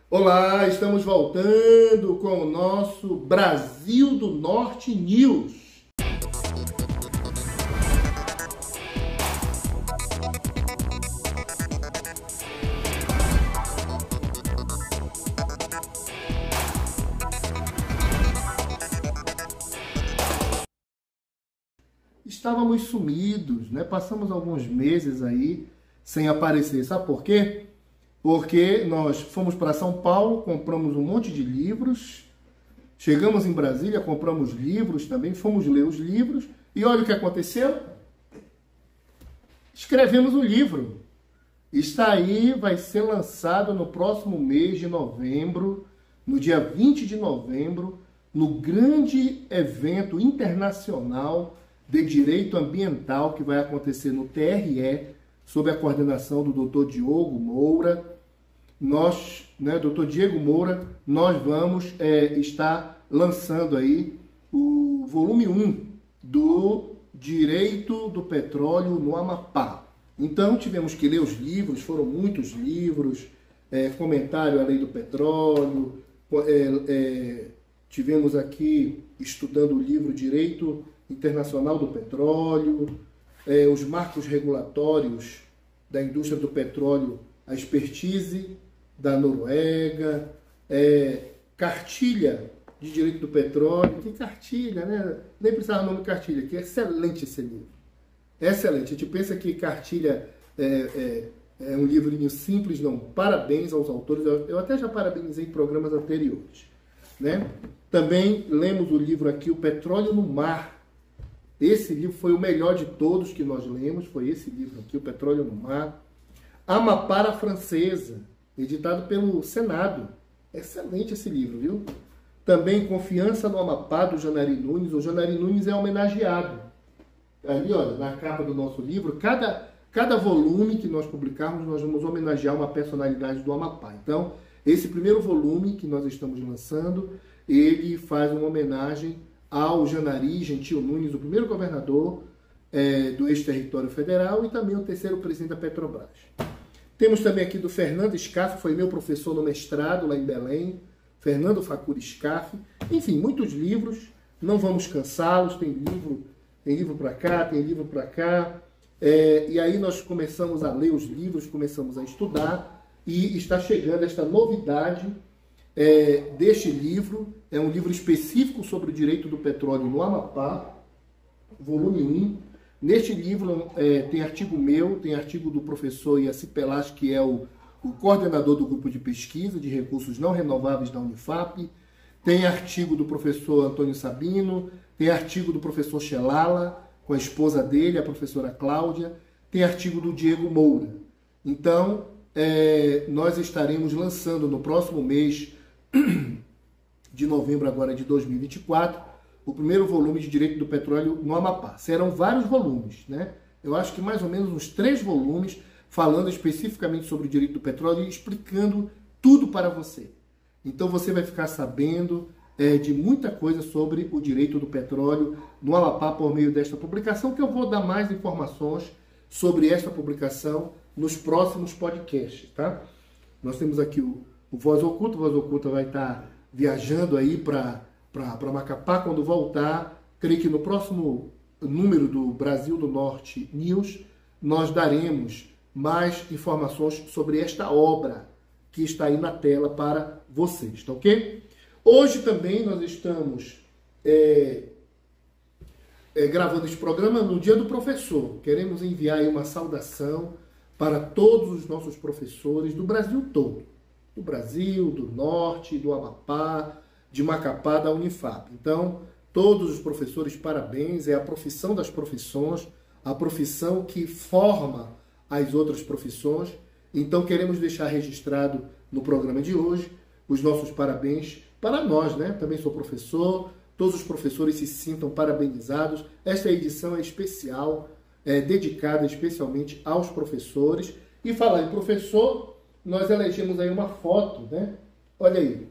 Olá, estamos voltando com o nosso Brasil do Norte News. Estávamos sumidos, né? Passamos alguns meses aí sem aparecer. Sabe por quê? Porque nós fomos para São Paulo, compramos um monte de livros, chegamos em Brasília, compramos livros também, fomos ler os livros, e olha o que aconteceu. Escrevemos o livro. Está aí, vai ser lançado no próximo mês de novembro, no dia 20 de novembro, no grande evento internacional de direito ambiental que vai acontecer no TRE, sob a coordenação do Dr. Diogo Moura. Nós, Dr. Diego Moura, nós vamos estar lançando aí o volume 1 do Direito do Petróleo no Amapá. Então tivemos que ler os livros, foram muitos livros, comentário à lei do petróleo, tivemos aqui estudando o livro Direito Internacional do Petróleo, os marcos regulatórios da indústria do petróleo, a expertise da Noruega, cartilha de direito do petróleo, que cartilha, né? Nem precisava do nome cartilha, que é excelente esse livro. Excelente. A gente pensa que cartilha é um livrinho simples, não. Parabéns aos autores. Eu até já parabenizei em programas anteriores, né? Também lemos o livro aqui, O Petróleo no Mar. Esse livro foi o melhor de todos que nós lemos, foi esse livro aqui, O Petróleo no Mar. Amapá Francesa, editado pelo Senado. Excelente esse livro, viu? Também Confiança no Amapá, do Janari Nunes. O Janari Nunes é homenageado. Ali, olha, na capa do nosso livro, cada volume que nós publicarmos, nós vamos homenagear uma personalidade do Amapá. Então, esse primeiro volume que nós estamos lançando, ele faz uma homenagem ao Janari Gentil Nunes, o primeiro governador do ex-território federal e também o terceiro presidente da Petrobras. Temos também aqui do Fernando Scaff, foi meu professor no mestrado lá em Belém, Fernando Facuri Scaff. Enfim, muitos livros, não vamos cansá-los, tem livro para cá, tem livro para cá. E aí nós começamos a ler os livros, começamos a estudar e está chegando esta novidade deste livro. É um livro específico sobre o direito do petróleo no Amapá, volume 1. Neste livro tem artigo meu, tem artigo do professor Iaci Pelas, que é o coordenador do grupo de pesquisa de recursos não renováveis da Unifap, tem artigo do professor Antônio Sabino, tem artigo do professor Xelala, com a esposa dele, a professora Cláudia, tem artigo do Diego Moura. Então, nós estaremos lançando no próximo mês de novembro agora de 2024, o primeiro volume de Direito do Petróleo no Amapá. Serão vários volumes, né? Eu acho que mais ou menos uns 3 volumes falando especificamente sobre o direito do petróleo e explicando tudo para você. Então você vai ficar sabendo de muita coisa sobre o direito do petróleo no Amapá por meio desta publicação, que eu vou dar mais informações sobre esta publicação nos próximos podcasts, tá? Nós temos aqui o Voz Oculta. O Voz Oculta vai estar viajando aí para Macapá. Quando voltar, creio que no próximo número do Brasil do Norte News, nós daremos mais informações sobre esta obra que está aí na tela para vocês, tá ok? Hoje também nós estamos gravando esse programa no Dia do Professor. Queremos enviar aí uma saudação para todos os nossos professores do Brasil todo. Do Brasil, do Norte, do Amapá, de Macapá, da Unifap. Então, todos os professores, parabéns. É a profissão das profissões, a profissão que forma as outras profissões. Então, queremos deixar registrado no programa de hoje os nossos parabéns para nós, né? Também sou professor, todos os professores se sintam parabenizados. Esta edição é especial, dedicada especialmente aos professores. E falar em professor, nós elegemos aí uma foto, né? Olha aí.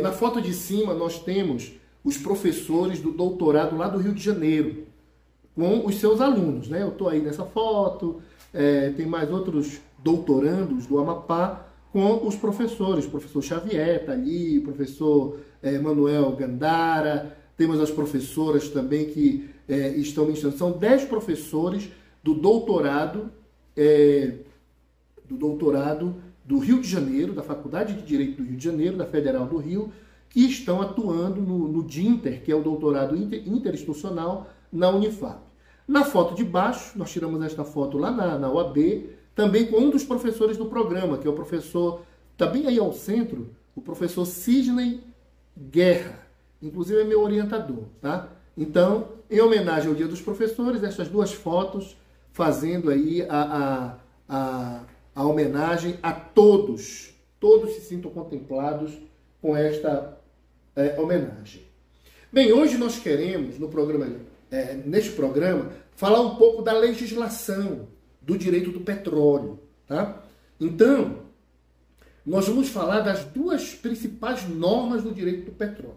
Na foto de cima nós temos os professores do doutorado lá do Rio de Janeiro, com os seus alunos, né? Eu estou aí nessa foto, tem mais outros doutorandos do Amapá. com os professores. O professor Xavier está ali, o professor Manuel Gandara, temos as professoras também que estão ministrando. São 10 professores do doutorado do Rio de Janeiro, da Faculdade de Direito do Rio de Janeiro, da Federal do Rio, que estão atuando no DINTER, que é o doutorado interinstitucional, na Unifap. Na foto de baixo, nós tiramos esta foto lá na UAB, também com um dos professores do programa, que é o professor, está bem aí ao centro, o professor Sidney Guerra, inclusive é meu orientador, tá? Então, em homenagem ao Dia dos Professores, essas duas fotos fazendo aí a homenagem a todos se sintam contemplados com esta homenagem. Bem, hoje nós queremos, neste programa, falar um pouco da legislação do direito do petróleo, tá? Então, nós vamos falar das duas principais normas do direito do petróleo.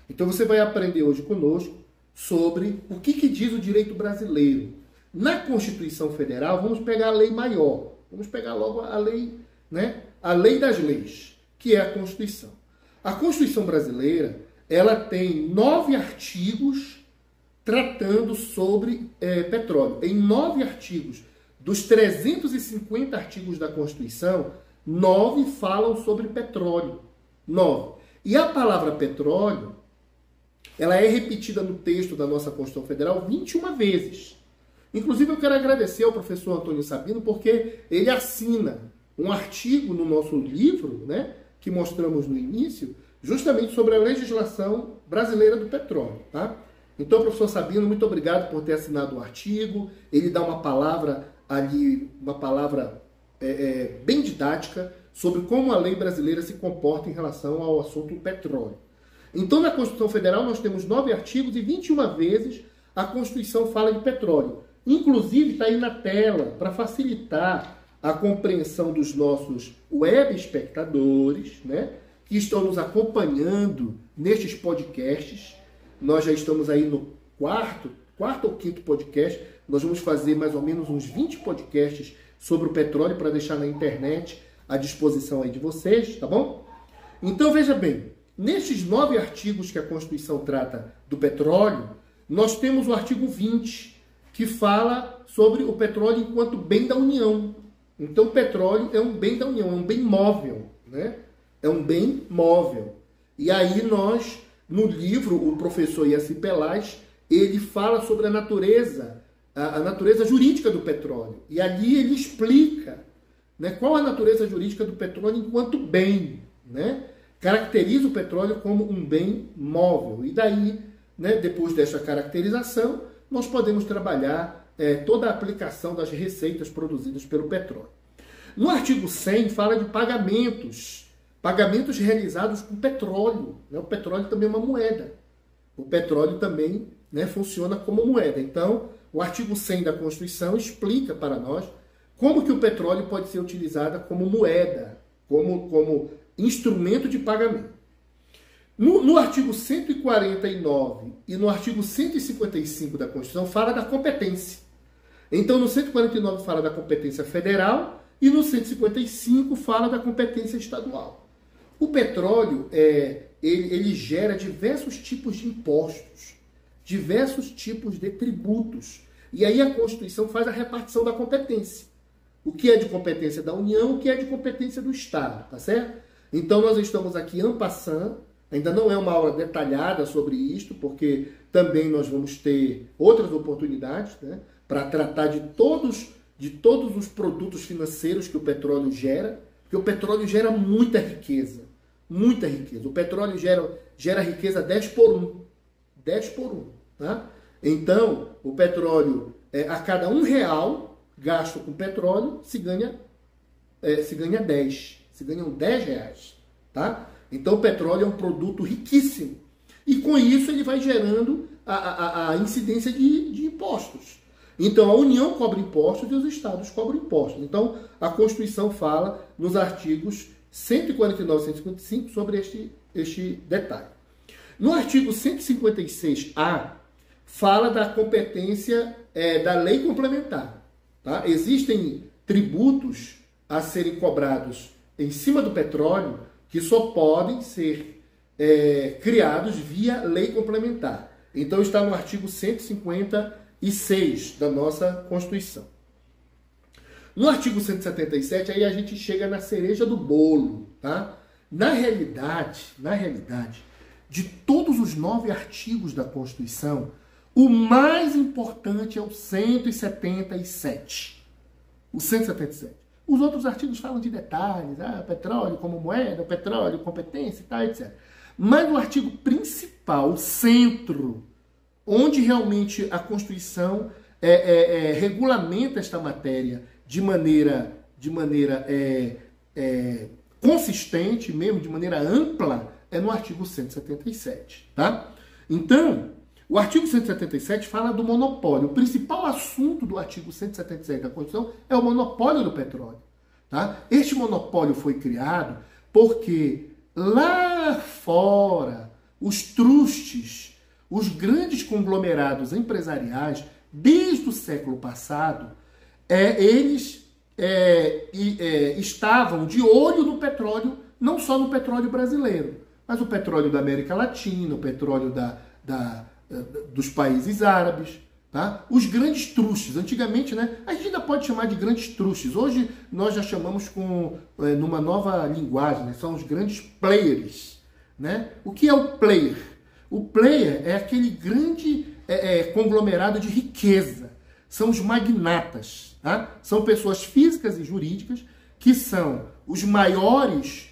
Então você vai aprender hoje conosco sobre o que diz o direito brasileiro. Na Constituição Federal, vamos pegar a lei maior. Vamos pegar logo a lei, né? A lei das leis, que é a Constituição. A Constituição brasileira, ela tem 9 artigos tratando sobre petróleo. Em 9 artigos, dos 350 artigos da Constituição, 9 falam sobre petróleo. 9. E a palavra petróleo, ela é repetida no texto da nossa Constituição Federal 21 vezes. Inclusive, eu quero agradecer ao professor Antônio Sabino, porque ele assina um artigo no nosso livro, né, que mostramos no início, justamente sobre a legislação brasileira do petróleo. Tá? Então, professor Sabino, muito obrigado por ter assinado o artigo. Ele dá uma palavra ali, uma palavra bem didática, sobre como a lei brasileira se comporta em relação ao assunto petróleo. Então, na Constituição Federal, nós temos 9 artigos e 21 vezes a Constituição fala de petróleo. Inclusive, está aí na tela, para facilitar a compreensão dos nossos web espectadores, né, que estão nos acompanhando nestes podcasts. Nós já estamos aí no quarto ou quinto podcast. Nós vamos fazer mais ou menos uns 20 podcasts sobre o petróleo para deixar na internet à disposição aí de vocês, tá bom? Então, veja bem, nestes 9 artigos que a Constituição trata do petróleo, nós temos o artigo 20, que fala sobre o petróleo enquanto bem da União. Então, o petróleo é um bem da União, é um bem móvel, né? É um bem móvel. E aí nós, no livro, o professor Iaci Pelaz, ele fala sobre a natureza jurídica do petróleo. E ali ele explica, né, qual a natureza jurídica do petróleo enquanto bem, né? Caracteriza o petróleo como um bem móvel. E daí, né, depois dessa caracterização, nós podemos trabalhar toda a aplicação das receitas produzidas pelo petróleo. No artigo 100 fala de pagamentos realizados com petróleo, né? O petróleo também é uma moeda. O petróleo também, né, funciona como moeda. Então, o artigo 100 da Constituição explica para nós como que o petróleo pode ser utilizado como moeda, como instrumento de pagamento. No artigo 149 e no artigo 155 da Constituição fala da competência. Então, no 149 fala da competência federal e no 155 fala da competência estadual. O petróleo, ele gera diversos tipos de impostos, diversos tipos de tributos. E aí a Constituição faz a repartição da competência. O que é de competência da União, o que é de competência do Estado, tá certo? Então, nós estamos aqui en passant. Ainda não é uma aula detalhada sobre isto, porque também nós vamos ter outras oportunidades, né, para tratar de todos os produtos financeiros que o petróleo gera, porque o petróleo gera muita riqueza. Muita riqueza. O petróleo gera riqueza 10 por 1. 10 por 1. Tá? Então, o petróleo, a cada R$1 gasto com petróleo, se ganha 10. Se ganham 10 reais. Tá? Então, o petróleo é um produto riquíssimo. E com isso, ele vai gerando a incidência de impostos. Então, a União cobra impostos e os estados cobram impostos. Então, a Constituição fala nos artigos 149 e 155 sobre este detalhe. No artigo 156A, fala da competência da lei complementar. Tá? Existem tributos a serem cobrados em cima do petróleo que só podem ser criados via lei complementar. Então está no artigo 156 da nossa Constituição. No artigo 177, aí a gente chega na cereja do bolo, tá? Na realidade, de todos os 9 artigos da Constituição, o mais importante é o 177. O 177. Os outros artigos falam de detalhes, petróleo como moeda, petróleo, competência e tal, etc. Mas o artigo principal, o centro, onde realmente a Constituição regulamenta esta matéria de maneira consistente, mesmo de maneira ampla, é no artigo 177. Tá? Então, o artigo 177 fala do monopólio. O principal assunto do artigo 177 da Constituição é o monopólio do petróleo. Tá? Este monopólio foi criado porque lá fora, os trustes, os grandes conglomerados empresariais, desde o século passado, eles estavam de olho no petróleo, não só no petróleo brasileiro, mas o petróleo da América Latina, o petróleo dos países árabes, tá? Os grandes trustes. Antigamente, né, a gente ainda pode chamar de grandes trustes. Hoje nós já chamamos numa nova linguagem, né? São os grandes players. Né? O que é o player? O player é aquele grande conglomerado de riqueza. São os magnatas. Tá? São pessoas físicas e jurídicas que são os maiores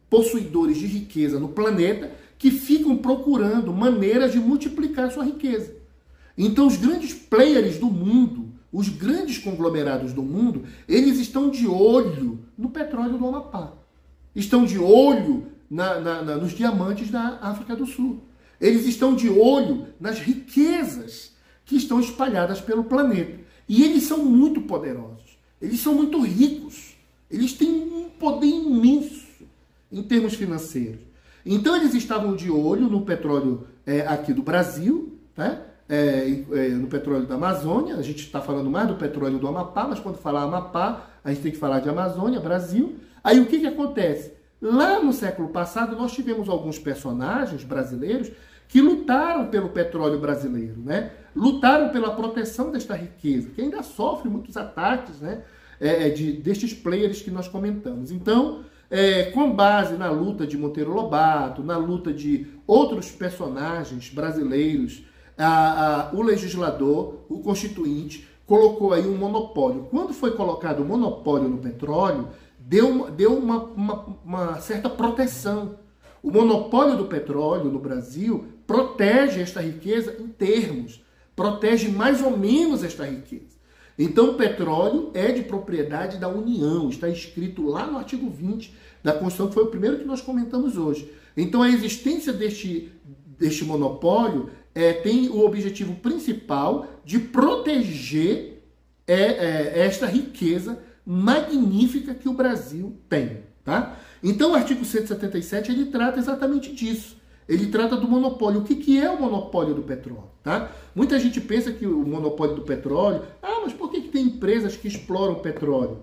possuidores de riqueza no planeta, que ficam procurando maneiras de multiplicar sua riqueza. Então os grandes players do mundo, os grandes conglomerados do mundo, eles estão de olho no petróleo do Amapá. Estão de olho nos diamantes da África do Sul. Eles estão de olho nas riquezas que estão espalhadas pelo planeta. E eles são muito poderosos. Eles são muito ricos. Eles têm um poder imenso em termos financeiros. Então eles estavam de olho no petróleo aqui do Brasil, né? No petróleo da Amazônia. A gente está falando mais do petróleo do Amapá, mas quando falar Amapá, a gente tem que falar de Amazônia, Brasil. Aí o que acontece? Lá no século passado, nós tivemos alguns personagens brasileiros que lutaram pelo petróleo brasileiro, né? Lutaram pela proteção desta riqueza, que ainda sofre muitos ataques, né? Destes players que nós comentamos. Então, com base na luta de Monteiro Lobato, na luta de outros personagens brasileiros, o legislador, o constituinte, colocou aí um monopólio. Quando foi colocado o monopólio no petróleo, deu uma certa proteção. O monopólio do petróleo no Brasil protege esta riqueza em termos, protege mais ou menos esta riqueza. Então o petróleo é de propriedade da União, está escrito lá no artigo 20 da Constituição, que foi o primeiro que nós comentamos hoje. Então a existência deste monopólio tem o objetivo principal de proteger esta riqueza magnífica que o Brasil tem. Tá? Então o artigo 177 ele trata exatamente disso. Ele trata do monopólio. O que é o monopólio do petróleo? Tá? Muita gente pensa que o monopólio do petróleo... mas por que tem empresas que exploram petróleo?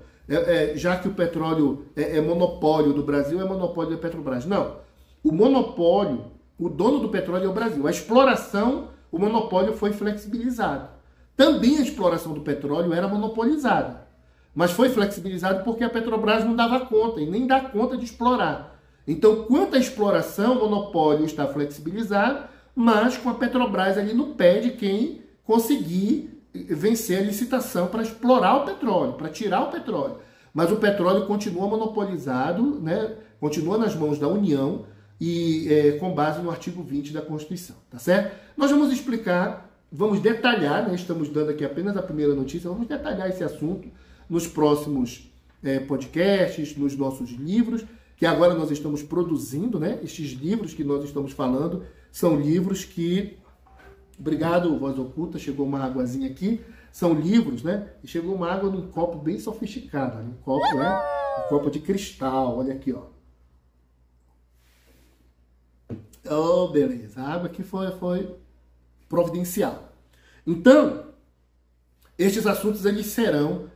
Já que o petróleo é monopólio do Brasil, é monopólio da Petrobras. Não. O monopólio, o dono do petróleo é o Brasil. A exploração, o monopólio foi flexibilizado. Também a exploração do petróleo era monopolizada. Mas foi flexibilizado porque a Petrobras não dava conta e nem dá conta de explorar. Então, quanto à exploração, o monopólio está flexibilizado, mas com a Petrobras ali no pé de quem conseguir vencer a licitação para explorar o petróleo, para tirar o petróleo. Mas o petróleo continua monopolizado, né? Continua nas mãos da União e com base no artigo 20 da Constituição. Tá certo? Nós vamos explicar, vamos detalhar, né? Estamos dando aqui apenas a primeira notícia, vamos detalhar esse assunto nos próximos podcasts, nos nossos livros, que agora nós estamos produzindo, né? Estes livros que nós estamos falando são livros que... Obrigado, Voz Oculta, chegou uma águazinha aqui. São livros, né? E chegou uma água num copo bem sofisticado, né? Um copo, né? Um copo de cristal, olha aqui, ó. Oh, beleza. A água aqui foi providencial. Então, estes assuntos eles serão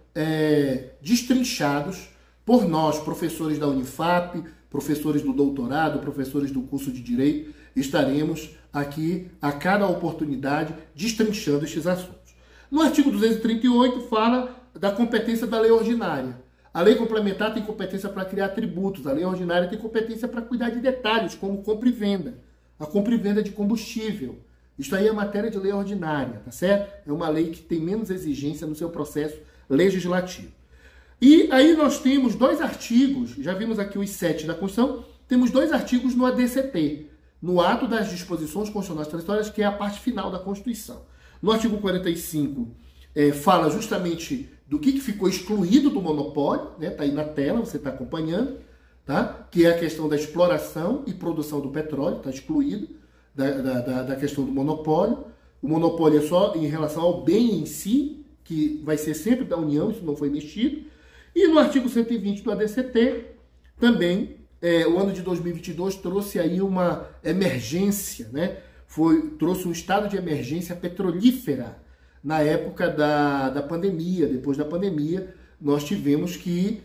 destrinchados por nós, professores da Unifap, professores do doutorado, professores do curso de Direito, estaremos aqui a cada oportunidade destrinchando estes assuntos. No artigo 238 fala da competência da lei ordinária. A lei complementar tem competência para criar tributos, a lei ordinária tem competência para cuidar de detalhes, como compra e venda. A compra e venda de combustível. Isso aí é matéria de lei ordinária, tá certo? É uma lei que tem menos exigência no seu processo legislativo. E aí nós temos 2 artigos, já vimos aqui os 7 da Constituição, temos 2 artigos no ADCT, no ato das disposições constitucionais transitórias, que é a parte final da Constituição. No artigo 45, fala justamente do que ficou excluído do monopólio, né? Tá aí na tela, você está acompanhando, tá? Que é a questão da exploração e produção do petróleo, está excluído da questão do monopólio. O monopólio é só em relação ao bem em si, que vai ser sempre da União, isso não foi mexido. E no artigo 120 do ADCT, também, o ano de 2022 trouxe aí uma emergência, né? Trouxe um estado de emergência petrolífera. Na época da pandemia, depois da pandemia, nós tivemos que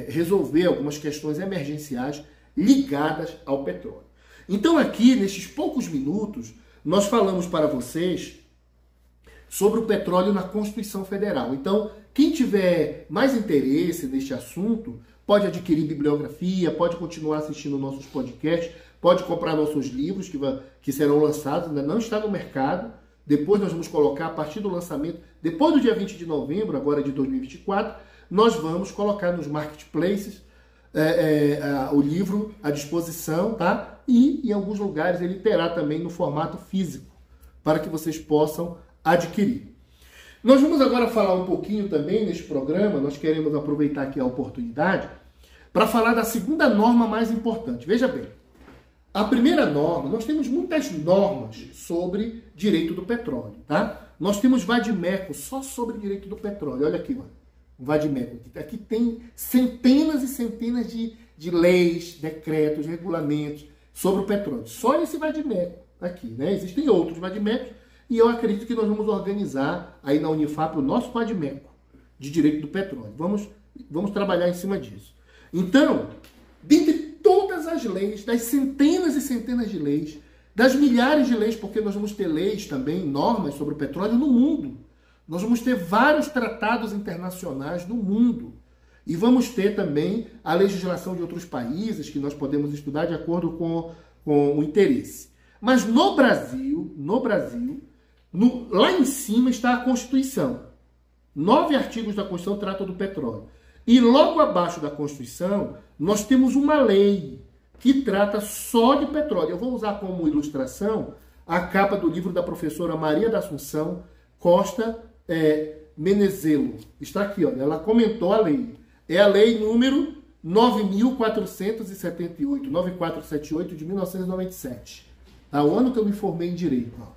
resolver algumas questões emergenciais ligadas ao petróleo. Então aqui, nesses poucos minutos, nós falamos para vocês sobre o petróleo na Constituição Federal. Então, quem tiver mais interesse neste assunto, pode adquirir bibliografia, pode continuar assistindo nossos podcasts, pode comprar nossos livros que serão lançados, ainda não está no mercado. Depois nós vamos colocar, a partir do lançamento, depois do dia 20 de novembro, agora de 2024, nós vamos colocar nos marketplaces o livro à disposição, tá? E em alguns lugares ele terá também no formato físico, para que vocês possam adquirir. Nós vamos agora falar um pouquinho também neste programa, nós queremos aproveitar aqui a oportunidade, para falar da segunda norma mais importante. Veja bem, a primeira norma, nós temos muitas normas sobre direito do petróleo, tá? Nós temos vade-mecum só sobre direito do petróleo. Olha aqui, mano, o vade-mecum. Aqui tem centenas e centenas de leis, decretos, regulamentos sobre o petróleo. Só esse vade-mecum aqui, né? Existem outros vade-mecums e eu acredito que nós vamos organizar aí na Unifap o nosso vade-mecum de direito do petróleo. Vamos trabalhar em cima disso. Então, dentre todas as leis, das centenas e centenas de leis, das milhares de leis, porque nós vamos ter leis também, normas sobre o petróleo no mundo. Nós vamos ter vários tratados internacionais no mundo. E vamos ter também a legislação de outros países que nós podemos estudar de acordo com o interesse. Mas no Brasil, lá em cima está a Constituição. 9 artigos da Constituição tratam do petróleo. E logo abaixo da Constituição, nós temos uma lei que trata só de petróleo. Eu vou usar como ilustração a capa do livro da professora Maria da Assunção Costa Menezelo. Está aqui, olha, ela comentou a lei. É a lei número 9.478, 9478 de 1997. Tá? O ano que eu me formei em Direito. Ó.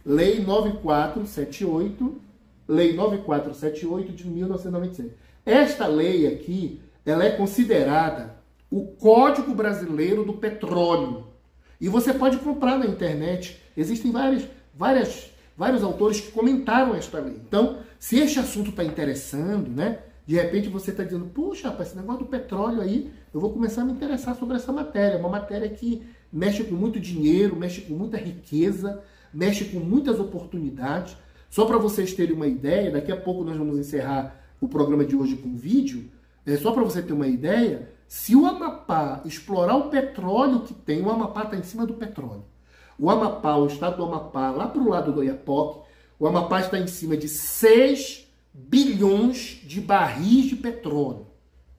Lei 9478 de 1997. Esta lei aqui, ela é considerada o Código Brasileiro do Petróleo. E você pode comprar na internet. Existem vários autores que comentaram esta lei. Então, se este assunto está interessando, né? De repente você está dizendo, puxa, rapaz, esse negócio do petróleo aí, eu vou começar a me interessar sobre essa matéria. Uma matéria que mexe com muito dinheiro, mexe com muita riqueza, mexe com muitas oportunidades. Só para vocês terem uma ideia, daqui a pouco nós vamos encerrar o programa de hoje com vídeo, só para você ter uma ideia, se o Amapá explorar o petróleo que tem, o Amapá está em cima do petróleo. O Amapá, o estado do Amapá, lá para o lado do Oiapoque, o Amapá está em cima de 6 bilhões de barris de petróleo.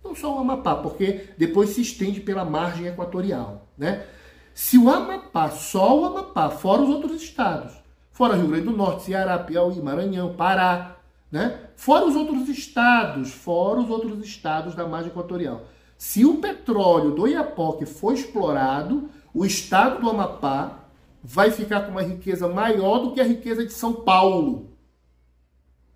Não só o Amapá, porque depois se estende pela margem equatorial, né? Se o Amapá, só o Amapá, fora os outros estados, fora Rio Grande do Norte, Ceará, Piauí, Maranhão, Pará, né? Fora os outros estados da margem equatorial. Se o petróleo do Oiapoque for explorado, o estado do Amapá vai ficar com uma riqueza maior do que a riqueza de São Paulo.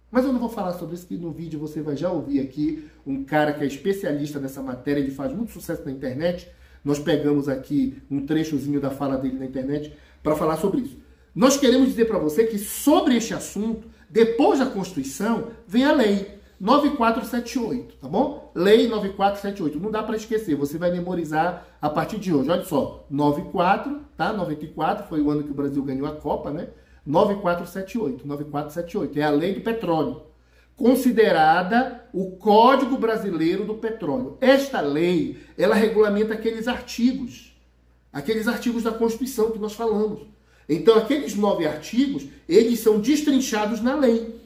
Mas eu não vou falar sobre isso, que no vídeo você vai já ouvir aqui um cara que é especialista nessa matéria, ele faz muito sucesso na internet. Nós pegamos aqui um trechozinho da fala dele na internet para falar sobre isso. Nós queremos dizer para você que sobre este assunto, depois da Constituição, vem a lei. 9478, tá bom? Lei 9478, não dá para esquecer, você vai memorizar a partir de hoje. Olha só, 94, tá? 94 foi o ano que o Brasil ganhou a Copa, né? 9478, é a lei do petróleo, considerada o Código Brasileiro do Petróleo. Esta lei, ela regulamenta aqueles artigos da Constituição que nós falamos. Então, aqueles 9 artigos, eles são destrinchados na lei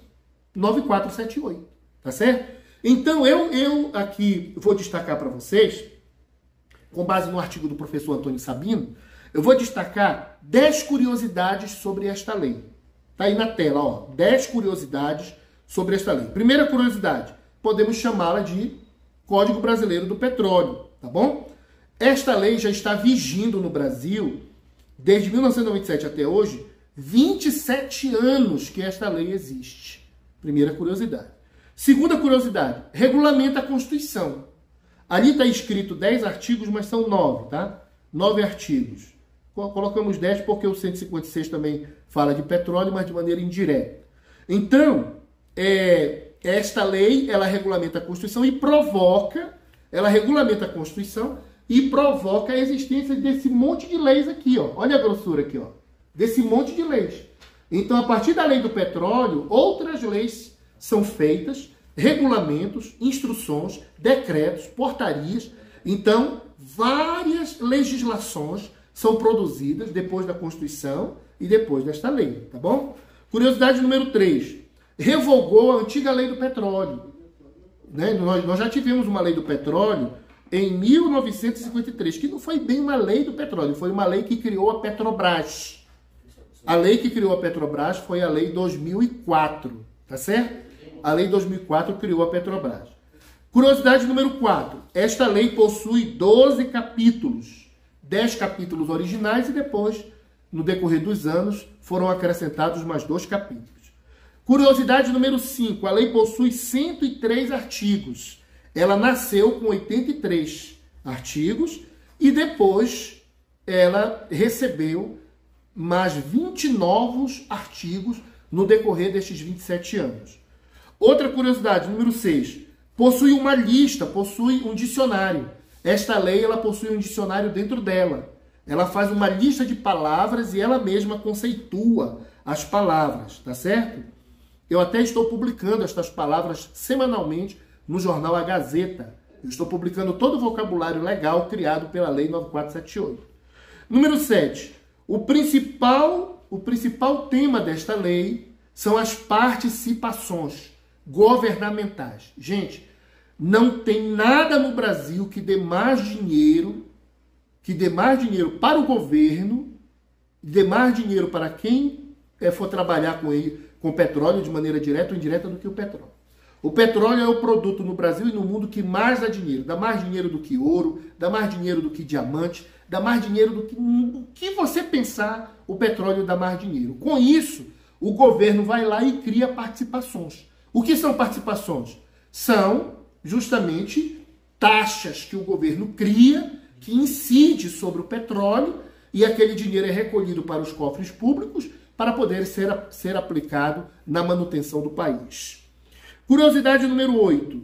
9478, tá certo? Então, eu aqui vou destacar para vocês, com base no artigo do professor Antônio Sabino, eu vou destacar 10 curiosidades sobre esta lei. Tá aí na tela, ó, 10 curiosidades sobre esta lei. Primeira curiosidade, podemos chamá-la de Código Brasileiro do Petróleo, tá bom? Esta lei já está vigindo no Brasil, desde 1997 até hoje, 27 anos que esta lei existe. Primeira curiosidade. Segunda curiosidade, regulamenta a Constituição. Ali está escrito 10 artigos, mas são 9, tá? 9 artigos. Colocamos 10 porque o 156 também fala de petróleo, mas de maneira indireta. Então, esta lei, ela regulamenta a Constituição e regulamenta a Constituição e provoca a existência desse monte de leis aqui, ó. Olha a grossura aqui, ó. Desse monte de leis. Então, a partir da lei do petróleo, outras leis são feitas, regulamentos, instruções, decretos, portarias. Então, várias legislações são produzidas depois da Constituição e depois desta lei, tá bom? Curiosidade número 3. Revogou a antiga lei do petróleo. Né? Nós já tivemos uma lei do petróleo em 1953, que não foi bem uma lei do petróleo, foi uma lei que criou a Petrobras. A lei que criou a Petrobras foi a Lei 2004, tá certo? A Lei 2004 criou a Petrobras. Curiosidade número 4. Esta lei possui 12 capítulos. 10 capítulos originais e depois, no decorrer dos anos, foram acrescentados mais 2 capítulos. Curiosidade número 5. A lei possui 103 artigos. Ela nasceu com 83 artigos e depois ela recebeu mais 20 novos artigos no decorrer destes 27 anos. Outra curiosidade, número 6. Possui uma lista, possui um dicionário. Esta lei, ela possui um dicionário dentro dela. Ela faz uma lista de palavras e ela mesma conceitua as palavras, tá certo? Eu até estou publicando estas palavras semanalmente no jornal A Gazeta. Eu estou publicando todo o vocabulário legal criado pela Lei 9478. Número 7. O principal tema desta lei são as participações governamentais. Gente, não tem nada no Brasil que dê mais dinheiro para o governo, dê mais dinheiro para quem for trabalhar com petróleo de maneira direta ou indireta do que o petróleo. O petróleo é o produto no Brasil e no mundo que mais dá dinheiro. Dá mais dinheiro do que ouro, dá mais dinheiro do que diamante, dá mais dinheiro do que você pensar, o petróleo dá mais dinheiro. Com isso, o governo vai lá e cria participações. O que são participações? São justamente taxas que o governo cria, que incide sobre o petróleo, e aquele dinheiro é recolhido para os cofres públicos para poder ser aplicado na manutenção do país. Curiosidade número 8.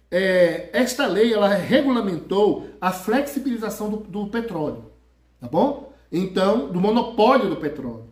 Esta lei, ela regulamentou a flexibilização do petróleo, tá bom? Então, do monopólio do petróleo.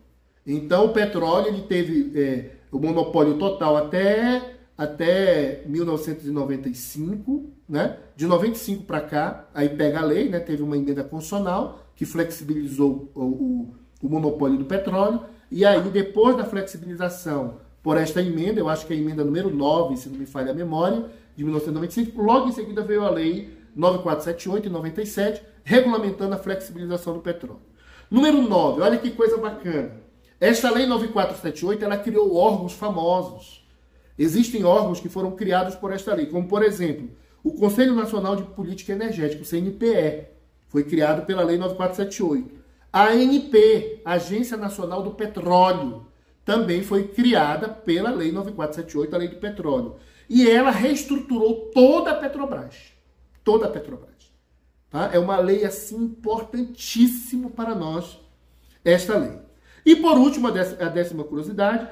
Então, o petróleo, ele teve o monopólio total até 1995, né? De 95 para cá, aí pega a lei, né? Teve uma emenda constitucional que flexibilizou o monopólio do petróleo, e aí, depois da flexibilização por esta emenda, eu acho que é a emenda número 9, se não me falha a memória, de 1995, logo em seguida veio a lei 9478 e 97, regulamentando a flexibilização do petróleo. Número 9, olha que coisa bacana. Esta lei 9478, ela criou órgãos famosos. Existem órgãos que foram criados por esta lei, como, por exemplo, o Conselho Nacional de Política Energética, o CNPE, foi criado pela lei 9478. A ANP, Agência Nacional do Petróleo, também foi criada pela Lei 9478, a Lei do Petróleo. E ela reestruturou toda a Petrobras. Toda a Petrobras. Tá? É uma lei, assim, importantíssima para nós, esta lei. E, por último, a 10ª curiosidade,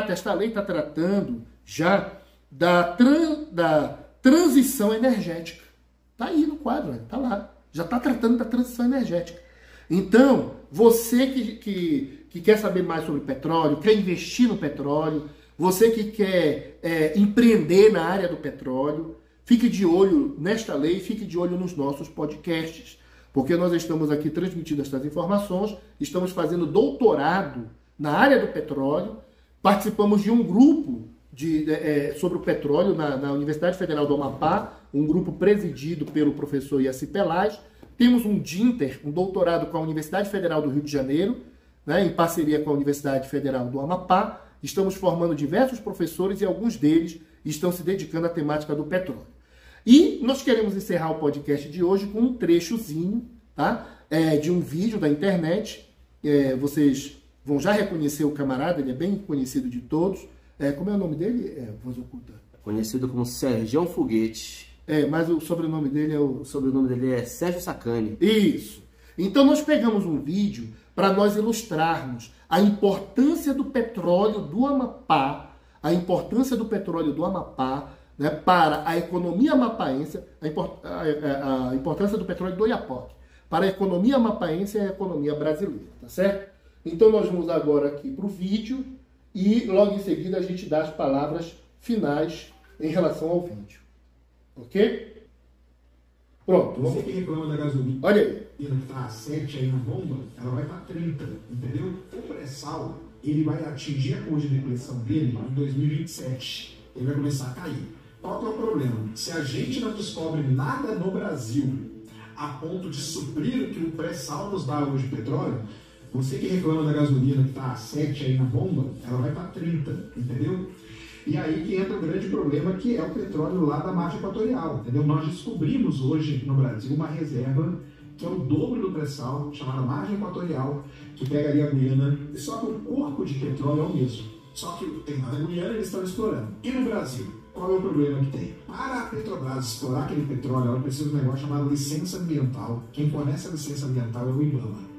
esta lei está tratando já da transição energética. Está aí no quadro, está lá. Já está tratando da transição energética. Então, você que quer saber mais sobre petróleo, quer investir no petróleo, você que quer empreender na área do petróleo, fique de olho nesta lei, fique de olho nos nossos podcasts, porque nós estamos aqui transmitindo estas informações, estamos fazendo doutorado na área do petróleo, participamos de um grupo sobre o petróleo na Universidade Federal do Amapá, um grupo presidido pelo professor Iaci Pelaz. Temos um DINTER, um doutorado com a Universidade Federal do Rio de Janeiro, né, em parceria com a Universidade Federal do Amapá. Estamos formando diversos professores e alguns deles estão se dedicando à temática do petróleo. E nós queremos encerrar o podcast de hoje com um trechozinho, tá, de um vídeo da internet. Vocês vão já reconhecer o camarada, ele é bem conhecido de todos. Como é o nome dele, Voz Oculta? Conhecido como Sergião Foguete. Mas o sobrenome dele O sobrenome dele é Sérgio Sacani. Isso. Então nós pegamos um vídeo para nós ilustrarmos a importância do petróleo do Amapá, né, para a economia amapaense, a importância do petróleo do Oiapoque, para a economia amapaense e a economia brasileira, tá certo? Então nós vamos agora aqui para o vídeo e logo em seguida a gente dá as palavras finais em relação ao vídeo. Ok? Pronto. Você que reclama da gasolina, olha aí, que está a 7 aí na bomba, ela vai para 30, entendeu? O pré-sal, ele vai atingir a curva de pressão dele em 2027. Ele vai começar a cair. Qual que é o problema? Se a gente não descobre nada no Brasil a ponto de suprir o que o pré-sal nos dá hoje de petróleo, você que reclama da gasolina que está a 7 aí na bomba, ela vai para 30, entendeu? E aí que entra o grande problema, que é o petróleo lá da margem equatorial, entendeu? Nós descobrimos hoje no Brasil uma reserva que é o dobro do pré-sal, chamada margem equatorial, que pegaria a Guiana, só que o corpo de petróleo é o mesmo. Só que tem lá na Guiana eles estão explorando. E no Brasil, qual é o problema que tem? Para a Petrobras explorar aquele petróleo, ela precisa de um negócio chamado licença ambiental. Quem fornece a licença ambiental é o IBAMA.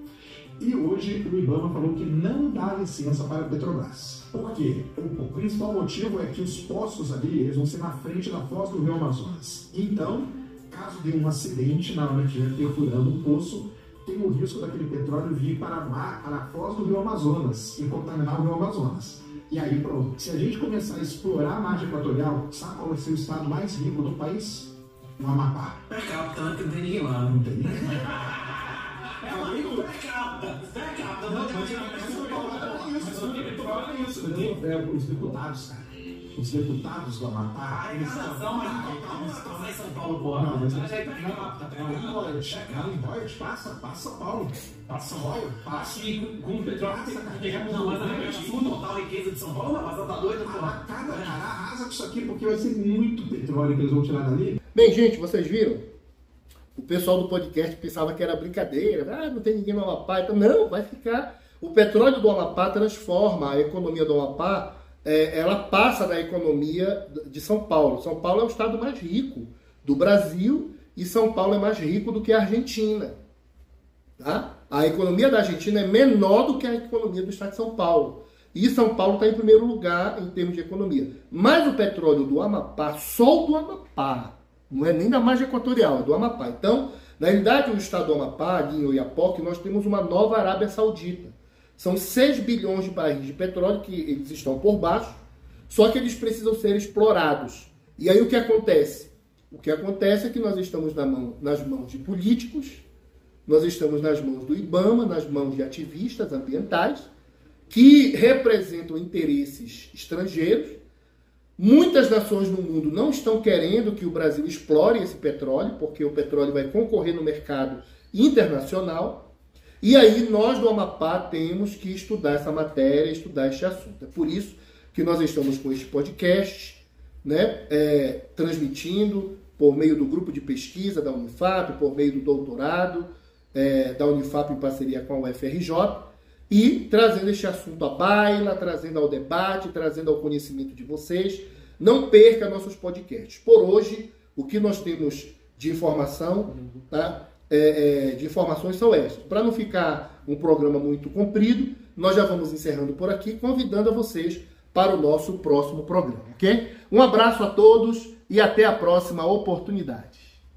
E hoje o IBAMA falou que não dá licença para a Petrobras. Por quê? O principal motivo é que os poços ali eles vão ser na frente da foz do Rio Amazonas. Então, caso de um acidente na hora que estiver perfurando um poço, tem o risco daquele petróleo vir para a foz do Rio Amazonas e contaminar o Rio Amazonas. E aí pronto, se a gente começar a explorar a margem equatorial, sabe qual vai ser o estado mais rico do país? O Amapá. Per capita, que não tem ninguém lá. Não tem ninguém. Os deputados, cara. Os deputados do Amapá. Eles estão em São Paulo, porra. Não, mas passa São Paulo. Passa São Paulo. Passa. Com o petróleo tem que pegar. Não, mas a total riqueza de São Paulo, mas tá doido, porra. Cada cara arrasa com isso aqui, porque vai ser muito petróleo que eles vão tirar dali. Bem, gente, vocês viram? O pessoal do podcast pensava que era brincadeira. Não tem ninguém no Amapá. Então, não, vai ficar. O petróleo do Amapá transforma a economia do Amapá, ela passa da economia de São Paulo. São Paulo é o estado mais rico do Brasil e São Paulo é mais rico do que a Argentina. Tá? A economia da Argentina é menor do que a economia do estado de São Paulo. E São Paulo está em primeiro lugar em termos de economia. Mas o petróleo do Amapá, só do Amapá, não é nem da margem equatorial, é do Amapá. Então, na realidade, no estado do Amapá, ali em Oiapoque, nós temos uma nova Arábia Saudita. São 6 bilhões de barris de petróleo que eles estão por baixo, só que eles precisam ser explorados. E aí o que acontece? O que acontece é que nós estamos nas mãos de políticos, nós estamos nas mãos do IBAMA, nas mãos de ativistas ambientais, que representam interesses estrangeiros. Muitas nações no mundo não estão querendo que o Brasil explore esse petróleo, porque o petróleo vai concorrer no mercado internacional. E aí nós do Amapá temos que estudar essa matéria, estudar este assunto. É por isso que nós estamos com este podcast, né, transmitindo por meio do grupo de pesquisa da Unifap, por meio do doutorado da Unifap em parceria com a UFRJ, e trazendo este assunto à baila, trazendo ao debate, trazendo ao conhecimento de vocês. Não perca nossos podcasts. Por hoje, o que nós temos de informação, tá? De informações são essas. Para não ficar um programa muito comprido, nós já vamos encerrando por aqui, convidando a vocês para o nosso próximo programa, ok? Um abraço a todos e até a próxima oportunidade.